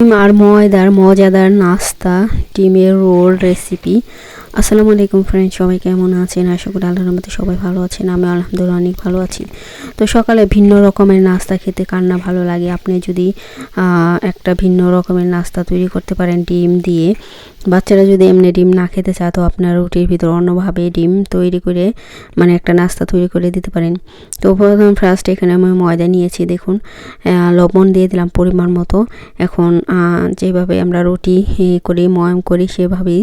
আর ময়দার মজাদার নাস্তা ডিমের রোল রেসিপি। আসসালামু আলাইকুম ফ্রেন্ড, সবাই কেমন আছেন? আশা করি আল্লাহর রহমতে সবাই ভালো আছেন। আমি আলহামদুলিল্লাহ অনেক ভালো আছি। তো সকালে ভিন্ন রকমের নাস্তা খেতে কার না ভালো লাগে? আপনি যদি একটা ভিন্ন রকমের নাস্তা তৈরি করতে পারেন ডিম দিয়ে, বাচ্চারা যদি এমনি ডিম না খেতে চায় তো আপনার রুটির ভিতর অন্যভাবে ডিম তৈরি করে মানে একটা নাস্তা তৈরি করে দিতে পারেন। তো প্রথম ফার্স্ট এখানে আমি ময়দা নিয়েছি, দেখুন লবণ দিয়ে দিলাম পরিমাণ মতো। এখন যেভাবে আমরা রুটি করি ময়াম করি সেভাবেই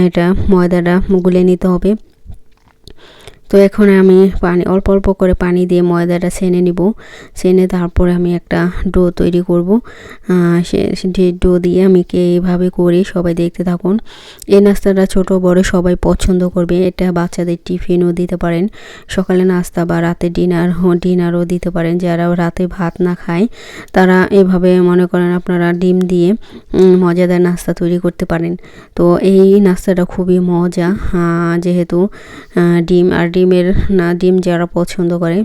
এটা ময়দাটা গুলে নিতে হবে। তো এখন আমি অল্প অল্প করে পানি দিয়ে ময়দাটা ছেনে নিব। ছেনে তারপরে আমি একটা ডো তৈরি করব। সে ডো দিয়ে আমি এইভাবে করি, সবাই দেখতে থাকুন। এই নাস্তাটা ছোট বড় সবাই পছন্দ করবে। এটা বাচ্চাদের টিফিনও দিতে পারেন, সকালে নাস্তা বা রাতে ডিনারও দিতে পারেন। যারা রাতে ভাত না খায় তারা এভাবে মনে করেন আপনারা ডিম দিয়ে মজাদার নাস্তা তৈরি করতে পারেন। তো এই নাস্তাটা খুবই মজা, যেহেতু ডিম যারা পছন্দ করে,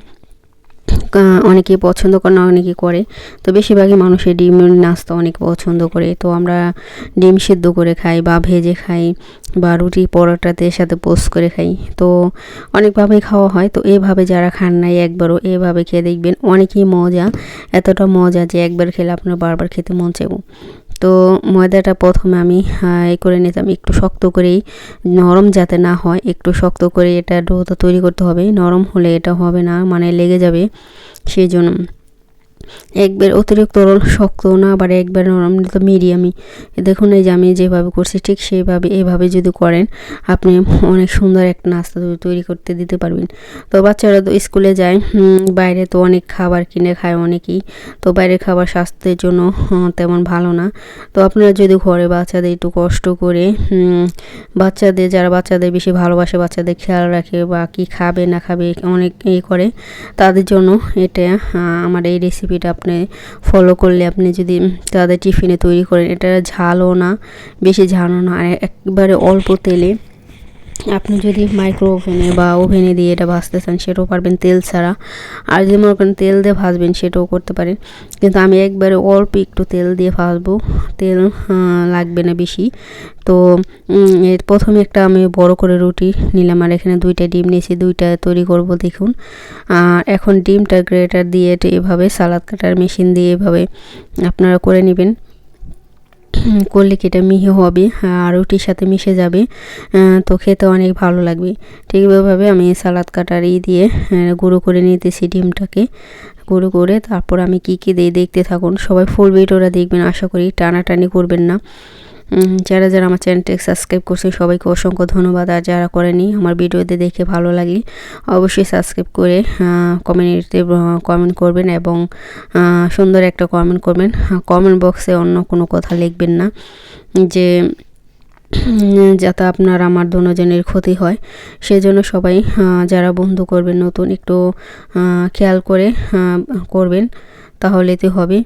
অনেকেই পছন্দ করে না অনেকেই করে, তো বেশিরভাগই মানুষের ডিমের নাস্তা অনেক পছন্দ করে। তো আমরা ডিম সিদ্ধ করে খাই বা ভেজে খাই বা রুটি পরোটাতে সাথে পোস্ট করে খাই, তো অনেকভাবেই খাওয়া হয়। তো এভাবে যারা খান নাই একবারও এভাবে খেয়ে দেখবেন, অনেকই মজা, এতটা মজা যে একবার খেলে আপনার বারবার খেতে মন চাইব। তো ময়দাটা প্রথমে আমি করে নিতাম একটু শক্ত করেই, নরম যাতে না হয়, একটু শক্ত করে এটা ডোটা তৈরি করতে হবে। নরম হলে এটা হবে না, মানে লেগে যাবে, সেই জন্য একবার অতিরিক্ত শক্ত না আবার একবার নরম, তো মিডিয়ামই। দেখুন এই যে আমি যেভাবে করছি ঠিক সেইভাবে এভাবে যদি করেন আপনি অনেক সুন্দর একটা নাস্তা তৈরি করতে দিতে পারবেন। তো বাচ্চারা তো স্কুলে যায়, বাইরে তো অনেক খাবার কিনে খায় অনেকেই, তো বাইরের খাবার স্বাস্থ্যের জন্য তেমন ভালো না। তো আপনারা যদি ঘরে বাচ্চাদের একটু কষ্ট করে যারা বাচ্চাদের বেশি ভালোবাসে, বাচ্চাদের খেয়াল রাখে বা কি খাবে না খাবে অনেক করে, তাদের জন্য এটা আমার এই রেসিপিটা আপনি ফলো করলে আপনি যদি তাদের টিফিনে তৈরি করেন, এটা ঝালও না, বেশি ঝালও না, আর একবারে অল্প তেলে আপনি যদি মাইক্রো ওভেনে বা ওভেনে দিয়ে এটা ভাজতে চান সেটাও পারবেন তেল ছাড়া। আর যদি মনে করেন তেল দিয়ে ভাজবেন সেটাও করতে পারেন, কিন্তু আমি একবারে অল্প একটু তেল দিয়ে ভাজবো, তেল লাগবে না বেশি। তো প্রথমে একটা আমি বড় করে রুটি নিলাম, আর এখানে 2টা ডিম নিয়েছি, 2টা তৈরি করব দেখুন। আর এখন ডিমটা গ্রেটার দিয়ে এভাবে সালাদ কাটার মেশিন দিয়ে এভাবে আপনারা করে নেবেন, করলে কি এটা মিহি হবে আর রুটির সাথে মিশে যাবে, তো খেতে অনেক ভালো লাগবে। ঠিক এভাবে আমি সালাদ কাটার দিয়ে গুঁড়ো করে নিতেছি ডিমটাকে, গুঁড়ো করে তারপর আমি কি দিই দেখতে থাকুন। সবাই ফুল ভিডিওটা দেখবেন, আশা করি টানাটানি করবেন না। যারা আমার চ্যানেলটাকে সাবস্ক্রাইব করছে সবাইকে অসংখ্য ধন্যবাদ, আর যারা করেনি আমার ভিডিওতে দেখে ভালো লাগলে অবশ্যই সাবস্ক্রাইব করে কমেন্টে কমেন্ট করবেন এবং সুন্দর একটা কমেন্ট করবেন। কমেন্ট বক্সে অন্য কোনো কথা লিখবেন না যে যাতে আপনার আমার দুজনের ক্ষতি হয়, সেজন্য সবাই যারা বন্ধু করবেন নতুন একটু খেয়াল করে করবেন, তাহলেতে হবে।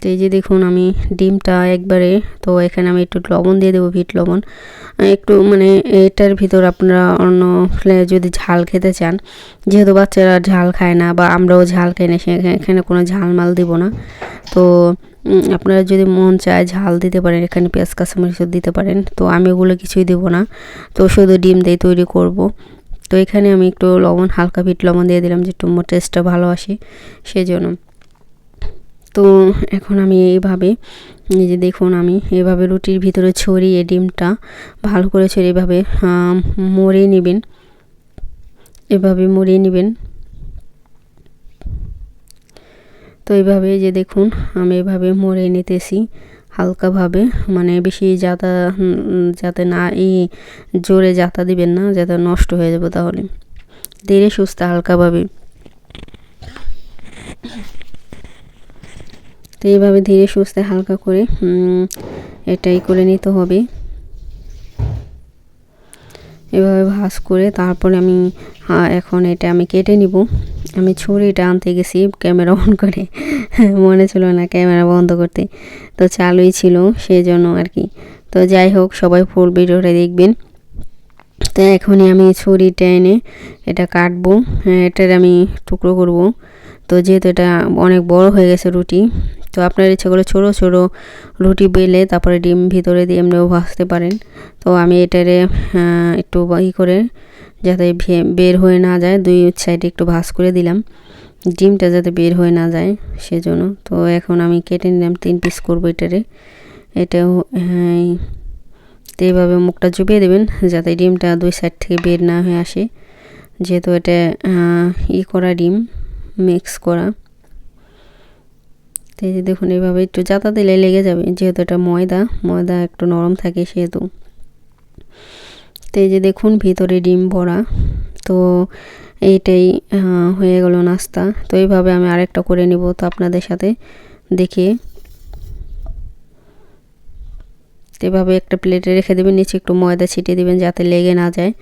তো এই যে দেখুন আমি ডিমটা একবারে, তো এখানে আমি একটু লবণ দিয়ে দেবো, বিট লবণ একটু, মানে এটার ভিতর আপনারা অন্য যদি ঝাল খেতে চান, যেহেতু বাচ্চারা ঝাল খায় না বা আমরাও ঝাল খাই না, এখানে কোনো ঝালমাল দেবো না। তো আপনারা যদি মন চায় ঝাল দিতে পারেন, এখানে পেঁয়াজ কাঁচামরিচ দিতে পারেন, তো আমি ওগুলো কিছুই দেবো না, তো শুধু ডিম দিয়ে তৈরি করব। তো এখানে আমি একটু লবণ, হালকা বিট লবণ দিয়ে দিলাম যে একটু টেস্টটা ভালো আসে সেজন্য। তো এখন আমি এইভাবে এই যে দেখুন আমি এভাবে রুটির ভিতরে ছড়িয়ে ডিমটা ভালো করে ছড়িয়ে এভাবে মুড়িয়ে নেবেন, এভাবে মুড়িয়ে নেবেন। তো এইভাবে যে দেখুন আমি এভাবে মুড়িয়ে নিতেছি হালকাভাবে, মানে বেশি যাতে না জোরে জাতা দিবেন না, যাতে নষ্ট হয়ে যাবে, তাহলে ধীরে সুস্থে হালকাভাবে। তো এইভাবে ধীরে সুস্থে হালকা করে এটাই করে নিতে হবে। এভাবে ভাজ করে তারপরে আমি এখন এটা আমি কেটে নিব। আমি ছুরিটা আনতে গেছি ক্যামেরা অন করে, মনে ছিল না ক্যামেরা বন্ধ করতে, তো চালুই ছিল সেই জন্য আর কি। তো যাই হোক সবাই ফুল ভিডিওটা দেখবেন। তো এখনই আমি ছুরিটা এনে এটা কাটবো, এটার আমি টুকরো করব। তো যেহেতু এটা অনেক বড় হয়ে গেছে রুটি, তো আপনার ইচ্ছা করে ছোটো ছোটো রুটি বেলে তারপরে ডিম ভিতরে দিয়ে এমনিও ভাজতে পারেন। তো আমি এটারে একটু করে যাতে বের হয়ে না যায়, দুই সাইডে একটু ভাজ করে দিলাম, ডিমটা যাতে বের হয়ে না যায় সেজন্য। তো এখন আমি কেটে নিলাম, 3 পিস করবো এটারে। এটাও তো এইভাবে মুখটা চুপিয়ে দেবেন যাতে ডিমটা দুই সাইড থেকে বের না হয়ে আসে, যেহেতু এটা করা ডিম মিক্স করা। তো এই যে দেখুন এইভাবে একটু জাতা দিলে লেগে যাবে, যেহেতু এটা ময়দা একটু নরম থাকে সেহেতু। তো এই যে দেখুন ভিতরে ডিম ভরা। তো এইটাই হয়ে গেল নাস্তা। তো এইভাবে আমি আরেকটা করে নিব তো আপনাদের সাথে দেখিয়ে। তো এভাবে একটা প্লেটে রেখে দেবেন, নিচে একটু ময়দা ছিটিয়ে দেবেন যাতে লেগে না যায়।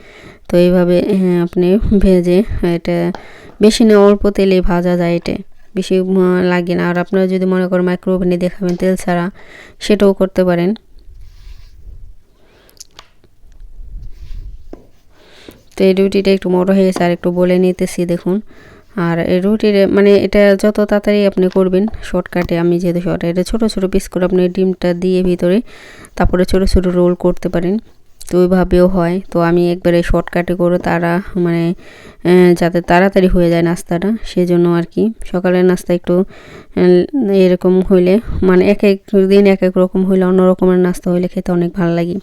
তো এইভাবে আপনি ভেজে, এটা বেশি না অল্প তেলে ভাজা যায়, এটা বেশি লাগে না। আর আপনারা যদি মনে করেন মাইক্রো ওভেনে দেখাবেন তেল ছাড়া, সেটাও করতে পারেন। তো এই রুটিটা একটু মোটা হয়ে গেছে, আর একটু বলে নিতেছি দেখুন। আর এই রুটির মানে এটা যত তাড়াতাড়ি আপনি করবেন শর্টকাটে, আমি যেহেতু এটা ছোটো ছোটো পিস করে আপনি ডিমটা দিয়ে ভিতরে তারপরে ছোটো ছোটো রোল করতে পারেন। তো ওইভাবেও হয়। তো আমি একবারে শর্টকাটে করে মানে যাতে তাড়াতাড়ি হয়ে যায় নাস্তাটা, সেজন্য আর কি। সকালের নাস্তা একটু এরকম হইলে, মানে এক এক দিন এক এক রকম হইলে, অন্য রকমের নাস্তা হইলে খেতে অনেক ভালো লাগে।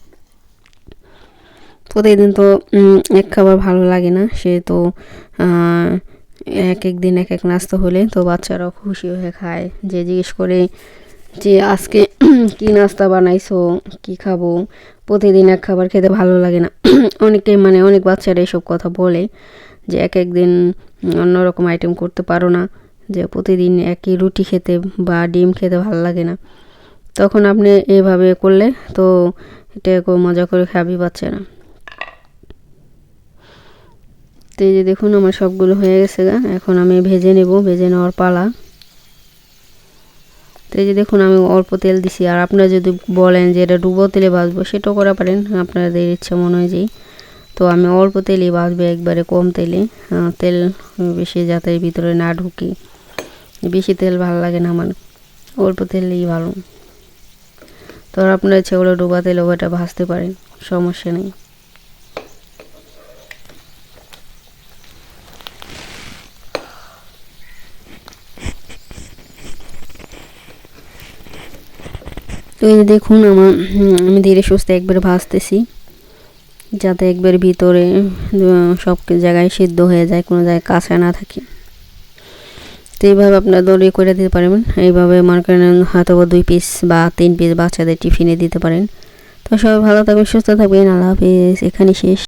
প্রতিদিন তো এক খাবার ভালো লাগে না, সে তো এক এক দিন এক এক নাস্তা হলে তো বাচ্চারাও খুশি হয়ে খায়। যে জিজ্ঞেস করে যে আজকে কি নাস্তা বানাইছো, কি খাবো, প্রতিদিন এক খাবার খেতে ভালো লাগে না। অনেক বাচ্চারা এসব কথা বলে যে এক এক দিন অন্যরকম আইটেম করতে পারো না, যে প্রতিদিন একই রুটি খেতে বা ডিম খেতে ভালো লাগে না। তখন আপনি এভাবে করলে তো এটা মজা করে খাবি বাচ্চারা। তো এই যে দেখুন আমার সবগুলো হয়ে গেছে, এখন আমি ভেজে নেওয়ার পালা। তো এই যে দেখুন আমি অল্প তেল দিছি। আর আপনারা যদি বলেন যে এটা ডুবো তেলে ভাজবো, সেটাও করা পারেন আপনাদের ইচ্ছা অনুযায়ী। তো আমি অল্প তেলেই ভাজবো, একবারে কম তেলে, তেল বেশি যাতে ভিতরে না ঢুকে। বেশি তেল ভালো লাগে না আমার, অল্প তেলেই ভালো। তো আপনারা ইচ্ছা করে ডুবা তেলেও এটা ভাজতে পারেন, সমস্যা নেই। তো এই দেখুন আমি ধীরে সুস্থে একবারে ভাজতেছি, যাতে একবার ভিতরে সব জায়গায় সিদ্ধ হয়ে যায়, কোনো জায়গায় কাঁচা না থাকে। তো এইভাবে আপনারা দড়ি করে দিতে পারবেন। এইভাবে মনে করেন হয়তো 2 পিস বা 3 পিস বাচ্চাদের টিফিনে দিতে পারেন। তো সবাই ভালো থাকবেন, সুস্থ থাকবেন। আল্লাহ হাফেজ। এখানে শেষ।